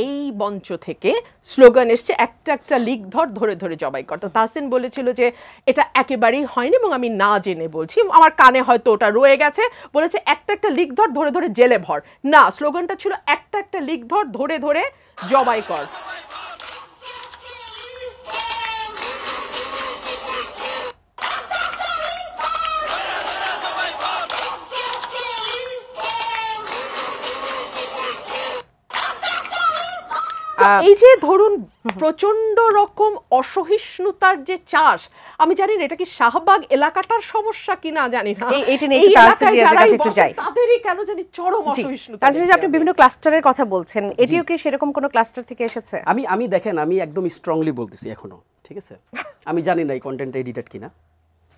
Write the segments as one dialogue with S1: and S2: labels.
S1: এই মঞ্চ থেকে স্লোগান এসছে একটা একটা লিক ধরে ধরে জবাই কর। তো তাহসিন বলেছিল যে এটা একেবারেই হয়নি এবং আমি না জেনে বলছি, আমার কানে হয়তো ওটা রয়ে গেছে, বলেছে একটা একটা লিক ধরে ধরে জেলে ভর। না, স্লোগানটা ছিল একটা একটা লিক ধরে ধরে জবাই কর। এই যে ধরুন প্রচন্ড রকম অসহিষ্ণুতার যে চাষ, আমি জানি না এটা কি শাহবাগ এলাকাটার সমস্যা কিনা জানি না, তাদেরই কেন জানি চরম অসহিষ্ণুতা।
S2: আপনি বিভিন্ন ক্লাস্টারের কথা বলছেন, এটিও কি সেরকম কোনো ক্লাস্টার থেকে এসেছে?
S3: আমি দেখেন, আমি একদম স্ট্রংলি বলতেছি এখনো, ঠিক আছে? আমি জানি না এই কন্টেন্ট এডিটেড কিনা,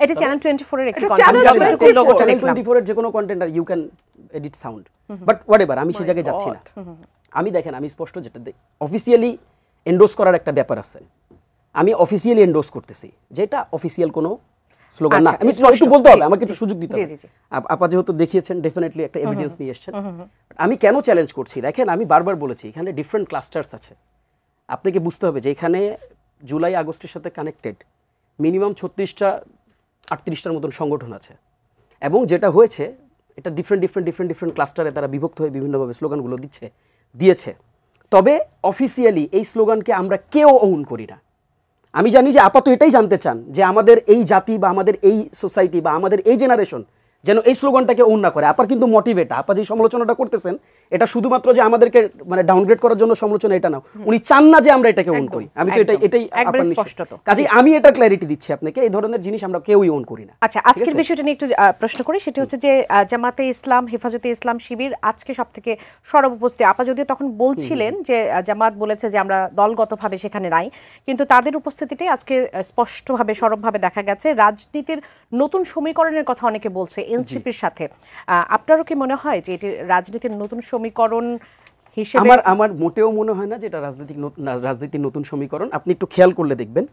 S2: এটা চ্যানেল 24 এর একটি কন্টেন্ট, যতটুকু লোগো
S3: চ্যানেল 24 এর যে কোনো কন্টেন্ট আর you can edit sound, but whatever, আমি সেই জায়গায় যাচ্ছি না। আমি দেখেন, আমি স্পষ্ট যেটা অফিসিয়ালি এন্ডোর্স করার একটা ব্যাপার আছে, আমি অফিসিয়ালি এন্ডোর্স করতেছি, যেটা অফিসিয়াল কোনো স্লোগান না। আমি একটু বলতে হবে, আমাকে একটু সুযোগ দিতে হবে। আপা যেহেতু দেখিয়েছেন, ডেফিনেটলি একটা এভিডেন্স নিয়ে এসেছেন। আমি কেন চ্যালেঞ্জ করছি দেখেন, আমি বারবার বলেছি এখানে ডিফারেন্ট ক্লাস্টার্স আছে। আপনাকে বুঝতে হবে যে এখানে জুলাই আগস্টের সাথে কানেক্টেড মিনিমাম 36টা 38টার মতন সংগঠন আছে, এবং যেটা হয়েছে এটা ডিফারেন্ট ক্লাস্টারে তারা বিভক্ত হয়ে বিভিন্নভাবে স্লোগানগুলো দিয়েছে। তবে অফিসিয়ালি এই স্লোগানকে আমরা কেউ ওন করি না। আমি জানি যে আপাতত এটাই জানতে চান যে আমাদের এই জাতি বা আমাদের এই সোসাইটি বা আমাদের এই জেনারেশন যেন এই স্লোগানটাকে ওন না করে। আপার কিন্তু মোটিভেট, আপা যে সমালোচনাটা করতেছেন এটা শুধুমাত্র যে আমাদেরকে মানে ডাউনগ্রেড করার জন্য সমালোচনা, এটা না, উনি চান না যে আমরা এটাকে ওন করি। আমি তো এটাই কাজে আমি এটা ক্ল্যারিটি দিচ্ছি আপনাকে, এই ধরনের জিনিস আমরা কেউই ওন করি না।
S2: আচ্ছা, আজকের বিষয়টা নিয়ে একটু প্রশ্ন করি, সেটা হচ্ছে যে জামাতে ইসলাম, হেফাজতে ইসলাম শিবির আজকে সবথেকে সরব উপস্থিতি। আপা যদিও তখন বলছিলেন যে জামাত বলেছে যে আমরা দলগতভাবে সেখানে নাই, কিন্তু তাদের উপস্থিতিটাই আজকে স্পষ্টভাবে সরবভাবে দেখা গেছে। রাজনীতির নতুন সমীকরণের কথা অনেকে বলছে এনসিপির সাথে, আপনারও কি মনে হয় যে এটি রাজনীতির নতুন সমীকরণ হিসেবে?
S3: আমার মোটেও মনে হয় না যে এটা রাজনীতির নতুন সমীকরণ। আপনি একটু খেয়াল করলে দেখবেন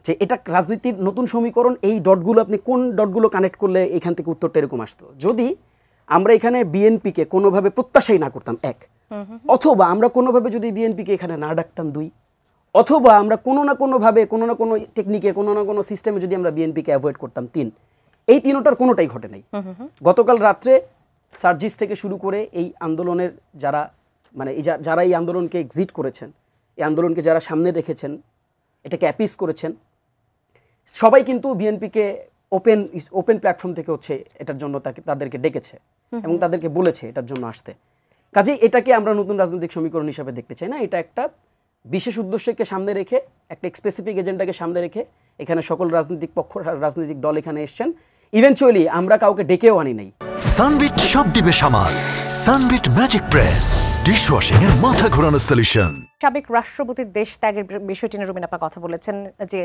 S3: যে এটা রাজনীতির নতুন সমীকরণ। এই ডটগুলো আপনি কোন ডটগুলো কানেক্ট করলে এখান থেকে উত্তরটা এরকম আসতো, যদি আমরা এখানে বিএনপিকে কোনোভাবে প্রত্যাশাই না করতাম, এক, অথবা আমরা কোনোভাবে যদি বিএনপিকে এখানে না ডাকতাম, দুই, অথবা আমরা কোনো না কোনোভাবে কোনো না কোনো টেকনিকে কোনো না কোনো সিস্টেমে যদি আমরা বিএনপিকে অ্যাভয়েড করতাম, তিন। এই তিনটার কোনোটাই ঘটে নাই। গতকাল রাত্রে সার্জিস থেকে শুরু করে এই আন্দোলনের যারা মানে যারা এই আন্দোলনকে এক্সিট করেছেন, এই আন্দোলনকে যারা সামনে রেখেছেন, এটাকে অ্যাপিস করেছেন, সবাই কিন্তু বিএনপিকে ওপেন প্ল্যাটফর্ম থেকে হচ্ছে এটার জন্য তাদেরকে ডেকেছে এবং তাদেরকে বলেছে এটার জন্য আসতে। কাজেই এটাকে আমরা নতুন রাজনৈতিক সমীকরণ হিসাবে দেখতে চাই না। এটা একটা বিশেষ উদ্দেশ্যকে সামনে রেখে, একটা স্পেসিফিক এজেন্ডাকে সামনে রেখে এখানে সকল রাজনৈতিক পক্ষ, রাজনৈতিক দল এখানে এসছেন। ইভেনচুয়ালি আমরা কাউকে ডেকেও আনি নাই।
S4: সানবিট সব দিবে সামাল। সানবিট ম্যাজিক প্রেস ডিশওয়াশিং এর মাথা ঘোরানো সলিউশন।
S2: সাবেক রাষ্ট্রপতির দেশ ত্যাগের বিষয়টি নিয়ে রুমিন আপা কথা বলেছেন যে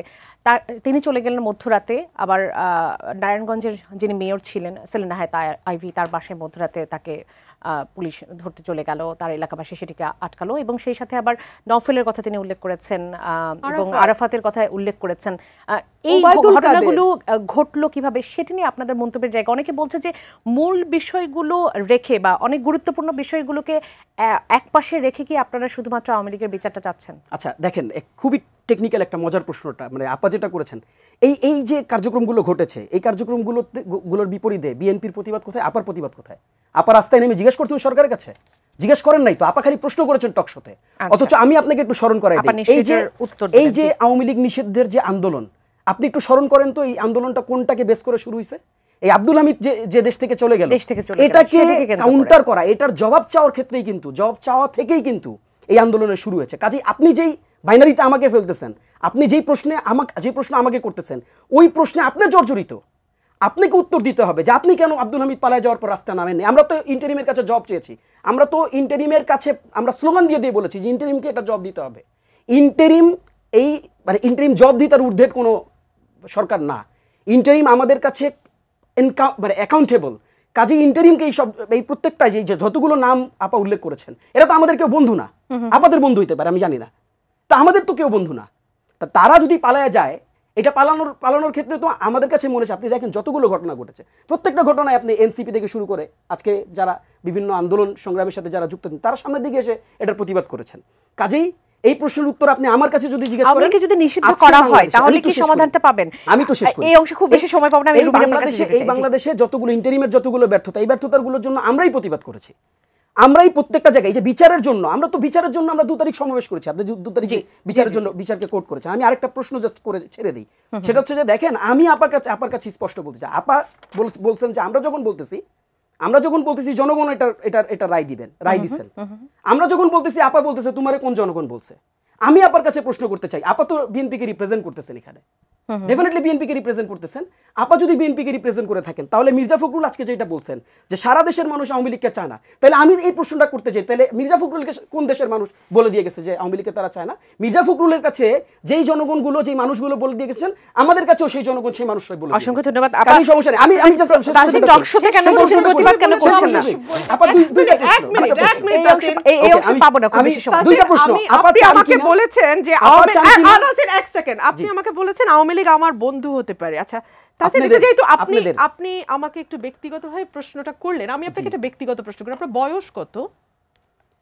S2: তিনি চলে গেলেন মধ্যরাতে, আবার নারায়ণগঞ্জের যিনি মেয়র ছিলেন সেলিনা হায়াত আইভি, তার বাসায় মধ্যরাতে তাকে পুলিশ ধরতে চলে গেল, তার এলাকাবাসী সেটিকে আটকালো, এবং সেই সাথে আবার নওফেলের কথা তিনি উল্লেখ করেছেন এবং আরাফাতের কথা উল্লেখ করেছেন। এই ঘটনাগুলো ঘটলো কিভাবে সেটি নিয়ে আপনাদের মন্তব্যের জায়গা। অনেকে বলছে যে মূল বিষয়গুলো রেখে বা অনেক গুরুত্বপূর্ণ বিষয়গুলোকে একপাশে রেখে কি আপনারা শুধুমাত্র আওয়ামী লীগের বিচারটা চাচ্ছেন?
S3: আচ্ছা দেখেন, খুবই টেকনিক্যাল একটা মজার প্রশ্নটা, মানে আপা যেটা করেছেন, এই যে কার্যক্রমগুলো ঘটেছে, এই কার্যক্রমগুলোর বিপরীতে বিএনপির প্রতিবাদ কোথায়, আপার প্রতিবাদ কোথায়? আপা রাস্তায় নেমে জিজ্ঞেস করছেন সরকারের কাছে? জিজ্ঞেস করেন নাই তো, আপা খালি প্রশ্ন করেছেন টকশোতে। অথচ আমি আপনাকে একটু স্মরণ করাই দিই, এই যে আওয়ামী লীগ নিষিদ্ধের যে আন্দোলন, আপনি একটু স্মরণ করেন তো এই আন্দোলনটা কোনটাকে বেস করে শুরু হয়েছে? এই আব্দুল হামিদ যে দেশ থেকে চলে গেল, এটাকে কাউন্টার করা, এটার জবাব চাওয়ার ক্ষেত্রেই কিন্তু, জবাব চাওয়া থেকেই কিন্তু এই আন্দোলনের শুরু হয়েছে। কাজেই আপনি যেই বাইনারিতে আমাকে ফেলতেছেন, আপনি যেই প্রশ্ন আমাকে করতেছেন, ওই প্রশ্নে আপনি জর্জরিত। আপনাকে উত্তর দিতে হবে যে আপনি কেন আব্দুল হামিদ পালায় যাওয়ার পর রাস্তা নামেননি। আমরা তো ইন্টারিমের কাছে জব চেয়েছি, আমরা তো ইন্টারিমের কাছে আমরা স্লোগান দিয়ে বলেছি যে ইন্টারিমকে এটা জব দিতে হবে। ইন্টারিম মানে ইন্টারিম জব দিতে তার ঊর্ধ্বের কোনো সরকার না। ইন্টারিম আমাদের কাছে মানে অ্যাকাউন্টেবল। কাজে ইন্টারিমকে এই প্রত্যেকটা যে যতগুলো নাম আপা উল্লেখ করেছেন, এরা তো আমাদের কেউ বন্ধু না। আপাদের বন্ধু হইতে পারে, আমি জানি না, তা আমাদের তো কেউ বন্ধু না। তা তারা যদি পালায় যায়, এটা পালানোর ক্ষেত্রে তো আমাদের কাছে মনে হচ্ছে, আপনি দেখেন যতগুলো ঘটনা ঘটেছে প্রত্যেকটা ঘটনায় আপনি এনসিপি থেকে শুরু করে আজকে যারা বিভিন্ন আন্দোলন সংগ্রামের সাথে যারা যুক্ত তারা সামনের দিকে এসে এটার প্রতিবাদ করেছেন। কাজেই এই প্রশ্নের উত্তর আপনি আমার কাছে যদি জিজ্ঞেস করেন,
S2: আওয়ামী লীগকে যদি নিষিদ্ধ করা হয় তাহলে কি সমাধানটা পাবেন?
S3: আমি তো শেষ করি।
S2: এই অংশে খুব বেশি সময় পাবো না, আমি রুবিনার কাছে যেতে চাই।
S3: এই বাংলাদেশে যতগুলো ইন্টারিমের যতগুলো ব্যর্থতা, এই ব্যর্থতাগুলোর জন্য আমরাই প্রতিবাদ করেছি। আমরাই প্রত্যেকটা জায়গায় যে বিচারের জন্য, আমরা তো বিচারের জন্য আমরা 2 তারিখ সমাবেশ করেছি, আপনি 2 তারিখে বিচারের জন্য বিচারকে কোর্ট করেছেন। আমি আরেকটা প্রশ্ন জাস্ট করে ছেড়ে দিই, সেটা হচ্ছে যে দেখেন আমি আপার কাছে স্পষ্ট বলতে চাই। আপা বলছেন যে আমরা যখন বলতেছি জনগণ এটা রায় দিবেন। আমরা যখন বলতেছি আপা বলতেছে তোমারে কোন জনগণ বলছে। আমি আপার কাছে প্রশ্ন করতে চাই, আপা তো বিএনপিকে রিপ্রেজেন্ট করতেছেন, এখানে ডেফিনেটলি বিএনপিকে রিপ্রেজেন্ট করতেছেন। আপা যদি বিএনপিকে রিপ্রেজেন্ট করে থাকেন তাহলে মির্জা ফখরুল আজকে যেটা বলছেন যে সারা দেশের মানুষ আওয়ামী লীগকে চায় না, তাহলে আমি এই প্রশ্নটা করতে চাই, তাহলে মির্জা ফখরুলকে কোন দেশের মানুষ বলে দিয়ে গেছে যে আওয়ামী লীগকে তারা চায় না? মির্জা ফখরুলের কাছে যেই জনগণগুলো যেই মানুষগুলো বলে দিয়ে গেছেন, আমাদের কাছেও সেই জনগণ সেই মানুষরাই বলে।
S2: অসংখ্য ধন্যবাদ।
S3: আপনি সমস্যা নেই, আমি জাস্ট
S2: টকশোতে কেন বলছেন প্রতিবাদ কেন করছেন না?
S3: আপা এক মিনিট
S2: এই অংশ পাবো না, খুব বেশি সময়।
S3: দুইটা প্রশ্ন।
S1: আপনি আমাকে বলেছেন যে এক সেকেন্ড, আপনি আমাকে বলেছেন আওয়ামী লীগ আমার বন্ধু হতে পারে। আচ্ছা তাহলে যেহেতু আপনি আমাকে একটু ব্যক্তিগতভাবে প্রশ্নটা করলেন, আমি আপনাকে একটা ব্যক্তিগত প্রশ্ন করি, আপনার বয়স কত?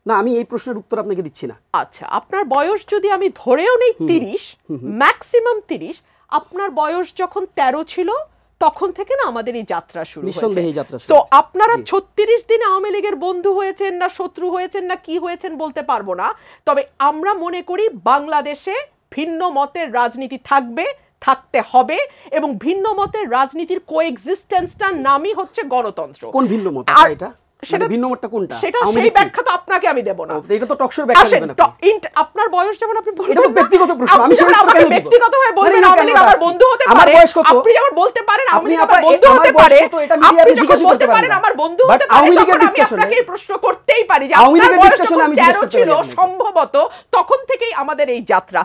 S3: না, আমি এই প্রশ্নের উত্তর আপনাকে দিচ্ছি না।
S1: আচ্ছা, আপনার বয়স যদি আমি ধরেও নেই 30, ম্যাক্সিমাম 30, আপনার বয়স যখন 13 ছিল তখন থেকে না আমাদের এই যাত্রা শুরু হয়েছে। তো আপনারা 36 দিন আওয়ামী লীগের বন্ধু হয়েছেন না শত্রু হয়েছেন না কি হয়েছেন বলতে পারবো না, তবে আমরা মনে করি বাংলাদেশে ভিন্ন মতের রাজনীতি থাকতে হবে এবং ভিন্ন মতের রাজনীতির কোএক্সিস্টেন্সটার নামই হচ্ছে গণতন্ত্র।
S3: কোন ভিন্ন মত এটা? সেটা ভিন্ন মতটা কোনটা?
S1: সেটা সেই ব্যাখ্যা তো আপনাকে আমি দেব না।
S3: এটা তো টকশোর ব্যাখ্যা দেবেন আপনি।
S1: আপনার বয়স যেমন আপনি বলছেন,
S3: এটা তো ব্যক্তিগত প্রশ্ন, আমি সেটা কেন দিব?
S1: ব্যক্তিগতভাবে বলবেন আওয়ামী লীগ আমার বন্ধু হতে পারে।
S3: আমার বয়স কত?
S1: আপনি যেমন বলতে পারেন আওয়ামী লীগ আমার বন্ধু হতে পারে,
S3: এটা মিডিয়াতে জিজ্ঞাসা করতে
S1: পারেন আমার বন্ধু হতে পারে।
S3: আওয়ামী লীগের
S1: আমি
S3: ডিসকাশনে
S1: আপনাকে এই প্রশ্ন করতেই পারি যে
S3: আওয়ামী
S1: আপনার
S3: লীগের
S1: বয়স
S3: ডিসকাশনে
S1: যখন
S3: আমি জিজ্ঞাসা
S1: 13
S3: করতে
S1: ছিল
S3: পারি।
S1: সম্ভবত তখন থেকেই আমাদের এই যাত্রা।